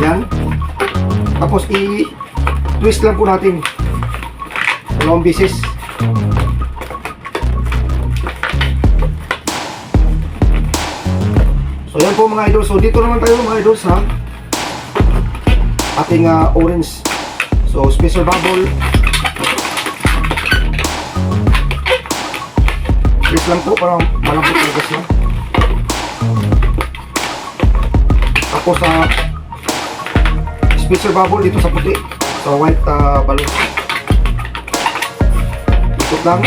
Yan. Tapos i-twist lang po natin. Dalawang beses. So yan po mga idol. So dito naman tayo mga idol sa ating orange. So spacer bubble. Twist lang po para malambot talaga siya. Tapos spacer bubble dito sa puti, sa white balloon. Ikot lang.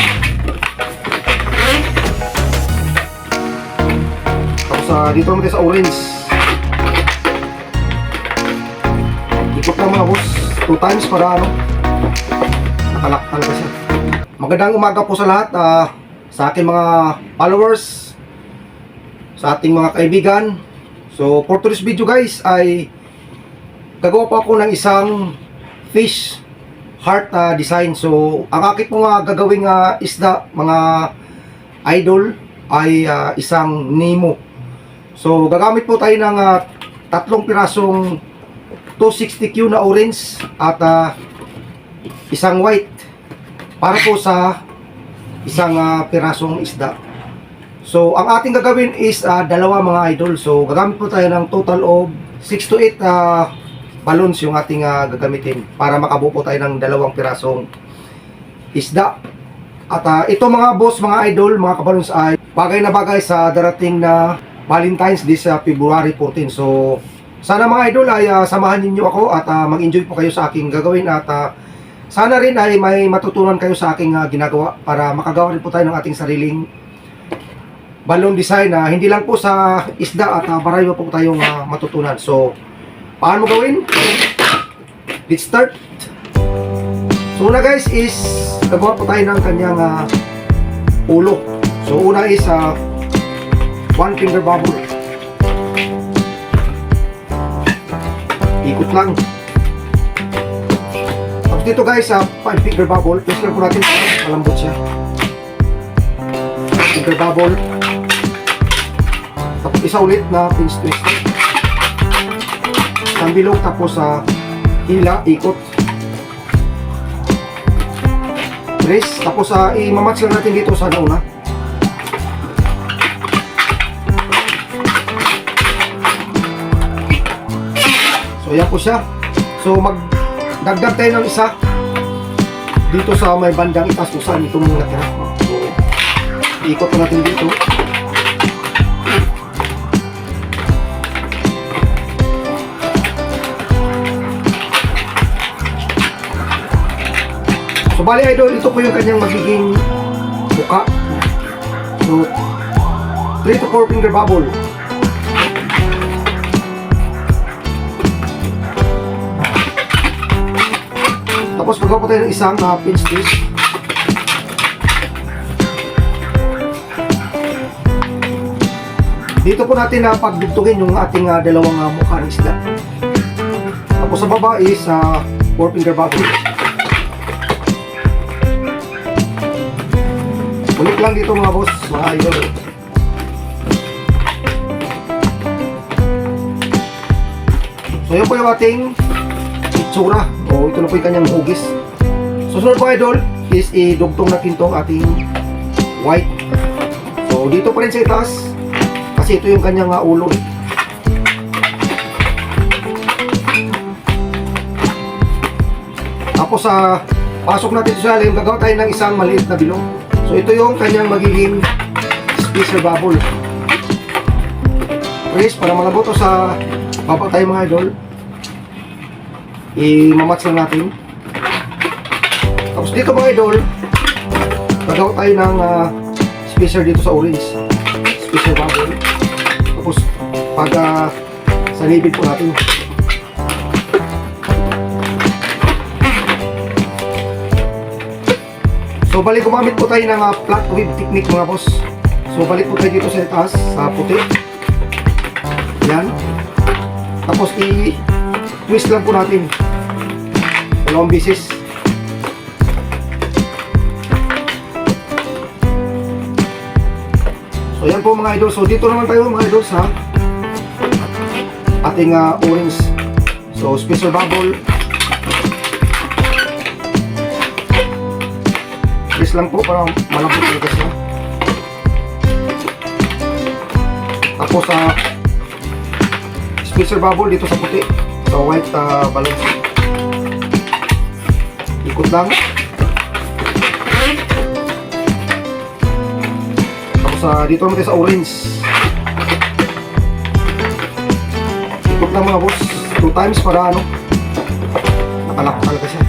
Tapos dito naman tayo sa orange. Ikot lang mga boss, 2 times para nakalak talaga siya. Magandang umaga po sa lahat, sa aking mga followers, sa ating mga kaibigan. So for today's video guys ay gagawa po ako ng isang fish heart design. So ang aking pong gagawing isda mga idol ay isang Nemo. So gagamit po tayo ng 3 pirasong 260Q na orange at isang white para po sa isang pirasong isda. So ang ating gagawin is dalawa mga idol. So gagamit po tayo ng total of 6 to 8 balloons yung ating gagamitin para makabuo po tayo ng 2 pirasong isda. At ito mga boss, mga idol, mga kabalons ay bagay na bagay sa darating na Valentine's this February 14. So sana mga idol ay samahan niyo ako at mag-enjoy po kayo sa aking gagawin at sana rin ay may matutunan kayo sa aking ginagawa para makagawa rin po tayo ng ating sariling balloon design na hindi lang po sa isda at marami po tayong matutunan. So, paano gawin? Let's start. So, una guys is gagawa po tayo ng kanyang ulo. So, una is 1 finger bubble. Ikot lang. Tapos dito guys, 5 finger bubble. Twist lang po natin para malambot siya. Finger bubble. Tapos isa ulit na pinch twist. Isang bilog tapos hila, ikot. Press. Tapos i-match lang natin dito sa nauna. So yan po siya. So magdagdag tayo ng isa dito sa may bandang itas kung saan ito muna natira. So ikot po natin dito. So bali idol, ito po yung kanyang magiging mukha. So 3 to 4 finger bubble. Tapos magawa po tayo ng isang pinch twist. Dito po natin pagdugtugin yung ating dalawang mukha ng isda. Tapos sa baba is 4 finger bubble. Ulit lang dito mga boss, mga idol. So yun po yung ating itsura. O ito na po yung kanyang hugis. Susunod po idol is idugtong natin itong ating white. So dito pa rin sa itaas kasi ito yung kanyang ulo. Tapos pasok natin sa ilalim, gagawa tayo ng isang maliit na bilog. So ito yung kanyang magiging spacer bubble. Press para malambot to sa baba tayo mga idol. I-match lang natin. Tapos dito mga idol, gagawa tayo ng spacer dito sa orange. Spacer bubble. Tapos pag sa nibid po natin. So balik gumamit po tayo ng flat weave technique mga boss. So balik po tayo dito sa itaas, sa puti. Yan. Tapos i-twist lang po natin. 2 beses. So yan po mga idol. So dito naman tayo mga idol sa ating orange So, spacer bubble. Press lang po para malambot yung gas niya. Tapos sa spacer bubble dito sa puti, sa white balloon. Ikot lang. Tapos dito naman tayo sa orange. Ikot lang mga boss, 2 times para ano, nakalak talaga siya.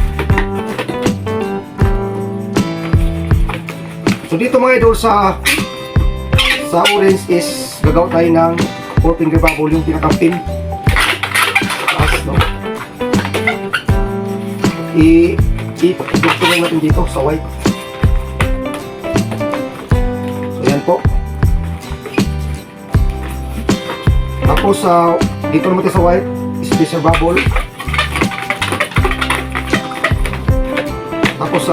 So dito mga idol sa orange is gagawa tayo ng 4 finger bubble, yung pinaka-pin. Taas, no? I-dugto lang natin dito sa white. So yan po. Tapos dito naman tayo sa white, spacer bubble. Tapos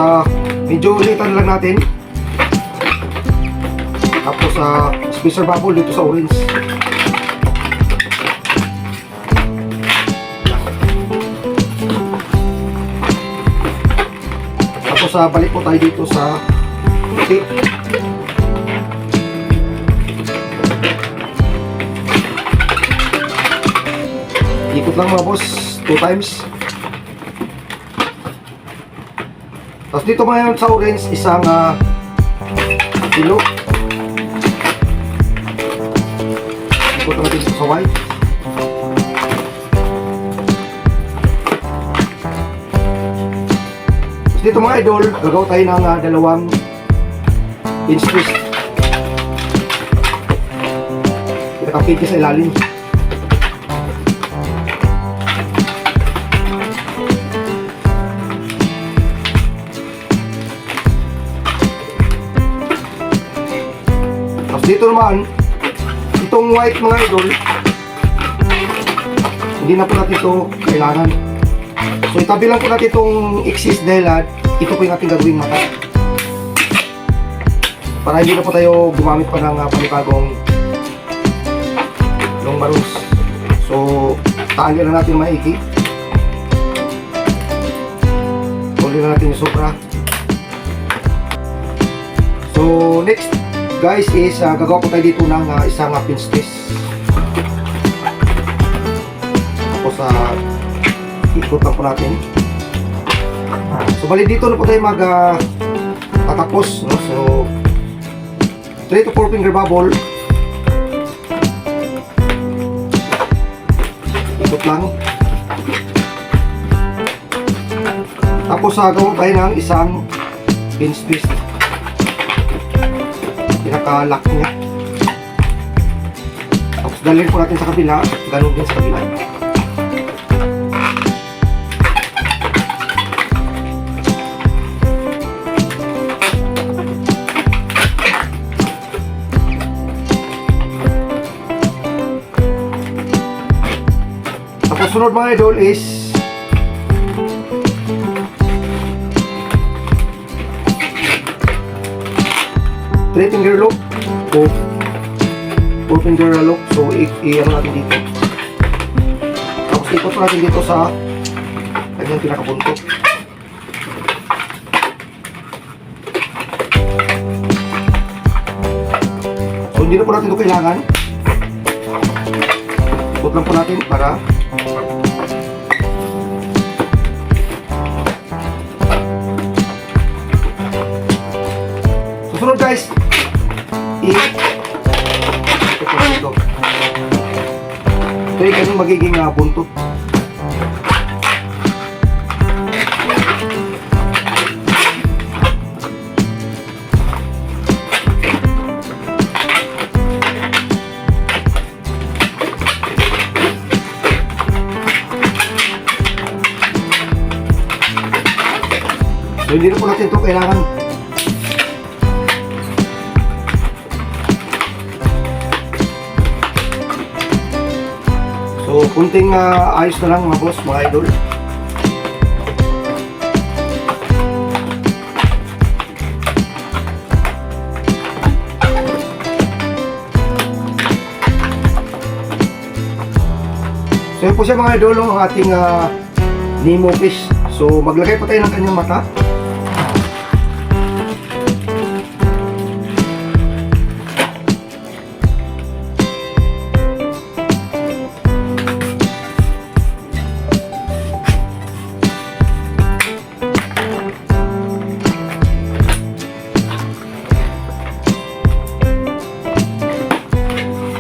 medyo ulitan lang natin. Tapos spacer bubble dito sa orange. Tapos balik po tayo dito sa puti. Ikot lang mga boss, 2 times. Tapos dito ngayon sa orange, isang kilo. Ikot natin dito sa white. Tapos dito mga idol, gagawa tayo ng dalawang pinch twist. Pinaka-pinch sa ilalim. Dito naman, itong white mga idol, hindi na po natin ito kailangan. So itabi lang po natin itong excess dahil ito po yung ating gagawing mata. Para hindi na po tayo gumamit pa ng panibagong long maroons. So taali lang natin maigi. Tuloy na natin yung sobra. So next guys is gagawa po tayo dito ng isang pinch twist. Tapos ikot lang po natin. So bali dito na po tayo tatapos, no? So 3 to 4 finger bubble. Ikot lang. Tapos gagawa tayo ng isang pinch twist. Pinaka-lock niya. Tapos dalhin po natin sa kabila, ganun din sa kabila. Tapos sunod mga idol is three finger lock o 4 finger lock. So i-ano natin dito. Tapos ikot natin dito sa kanyang pinakapunto. So hindi na po natin ito kailangan. Ikot lang po natin para susunod guys, ito yung kanyang magiging buntot. So hindi na po natin ito kailangan. So, kunting ayos na lang mga boss, mga idol. So, So yun po siya mga idol, ang ating Nemo fish. So maglagay po tayo ng kanyang mata.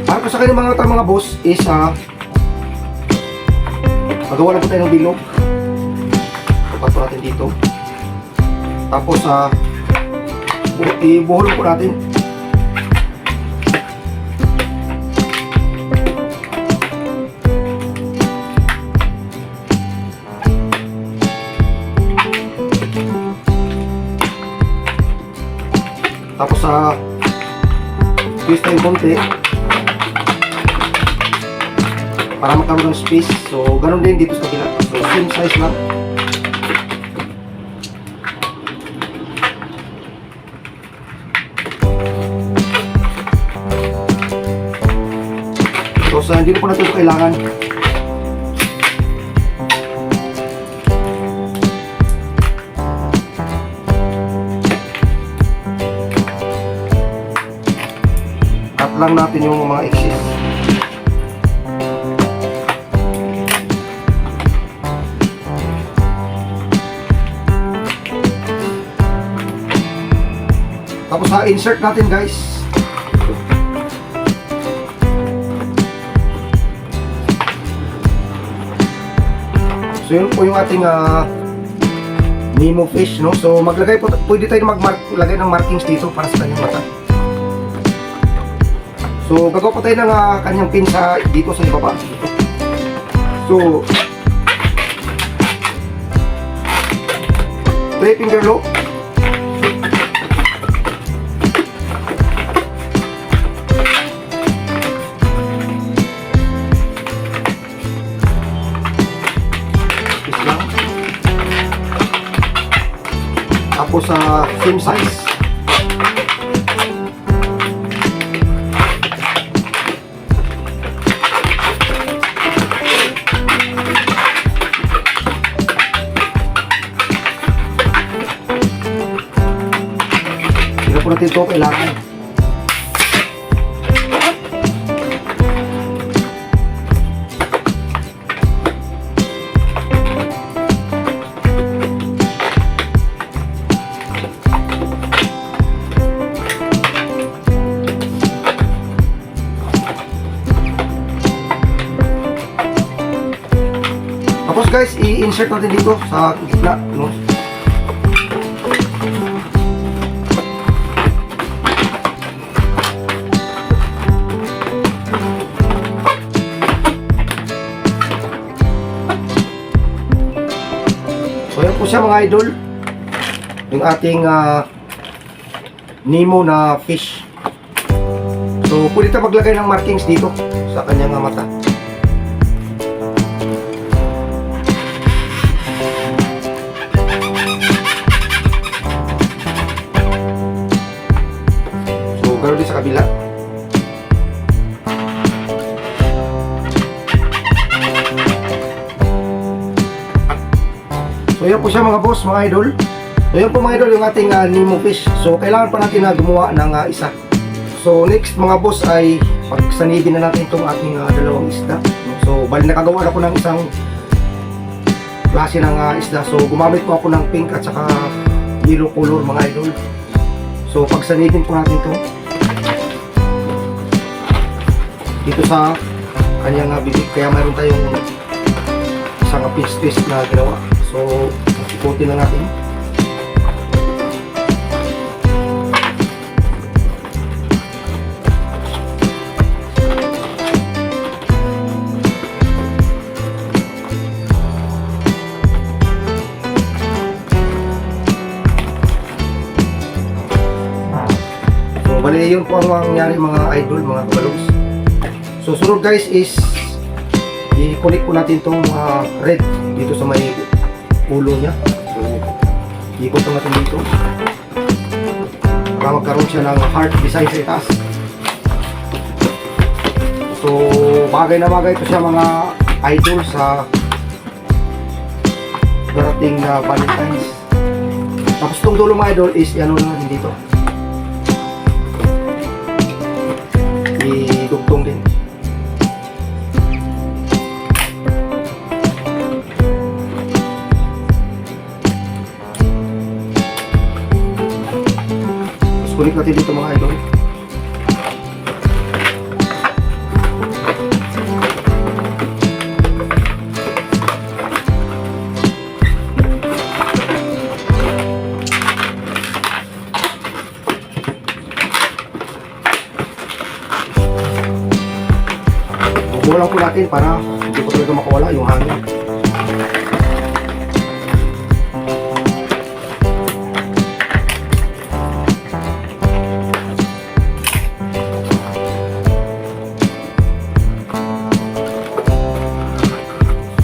Para po sa kanyang mga boss is magawa lang po tayo ng bilog. Tapat po natin dito. Tapos ibuhol po natin. Tapos twist tayo konti para magkaroon ng space. So ganun din dito sa kabila. So same size lang. So hindi po natin ito kailangan. Cut lang natin yung mga excess. Tapos insert natin guys. So yun po yung ating Nemo fish, no? So maglagay po, pwede tayo maglagay ng markings dito para sa kanyang mata. So gagawa po tayo ng kanyang pin dito sa ibaba. So 3 finger lock. Tapos same size. Hindi po natin ito kailangan. Tapos guys, i-insert natin dito sa gitna, no? So yan po siya mga idol, yung ating Nemo na fish. So pwede tayo maglagay ng markings dito sa kanyang mata. Pero di sa kabila. So yan po siya mga boss, mga idol. So yan po mga idol yung ating Nemo fish. So kailangan pa natin gumawa ng isa. So next mga boss ay pagsanibin na natin itong ating dalawang isda. So bali nakagawa ako ng isang klase ng isda. So gumamit po ako ng pink at saka yellow color mga idol. So pagsanibin po natin ito dito sa kanyang bibig, kaya mayroon tayong isang pinch twist na ginawa. So ikutin na natin. So bali yun po ang mangyari mga idol, mga kabalogs. So sunod guys is i-connect po natin itong red dito sa may ulo niya. So ikot natin dito para magkaroon siya ng heart design sa itaas. So bagay na bagay ito siya mga idol sa darating na Valentine's. Tapos itong dulo mga idol is ano na din dito, idugtong din. Tapos kulik natin dito mga idol. Bulang po natin para hindi po talaga makawala yung hangin.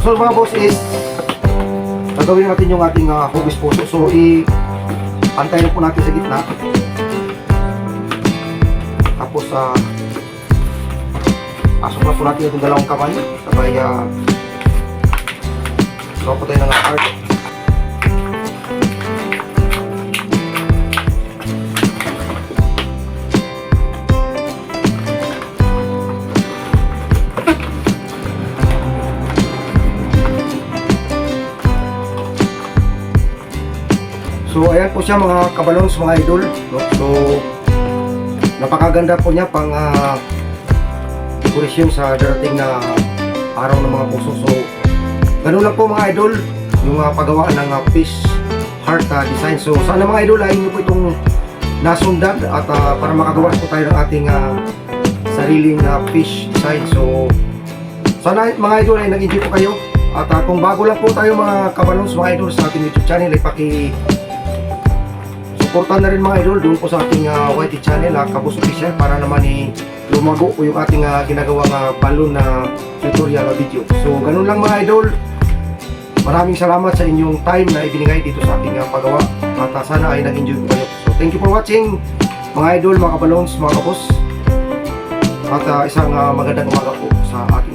So mga boss is gagawin natin yung ating hugis puso. So i-antay na po natin sa gitna. Tapos pasok na po natin itong dalawang kamay. Sabay gawa po tayo ng heart. So ayan po siya mga kabalons, mga idol, no? So napakaganda po niya pang dekorasyon sa darating na araw ng mga puso. So ganun lang po mga idol yung paggawa ng fish heart design. So sana mga idol ay nyo po itong nasundan at para makagawa po tayo ng ating sariling fish design. So sana mga idol ay nag-enjoy po kayo. At kung bago lang po tayo mga kabalons, mga idol, sa ating YouTube channel ay suportahan na rin mga idol doon po sa ating YT channel, Kabus Official, para naman lumago po yung ating ginagawang balon na tutorial o video. So ganun lang mga idol, maraming salamat sa inyong time na ibinigay dito sa ating paggawa at sana ay nag-enjoy po kayo. So thank you for watching mga idol, mga kabalons, mga kabos, at isang magandang umaga po sa ating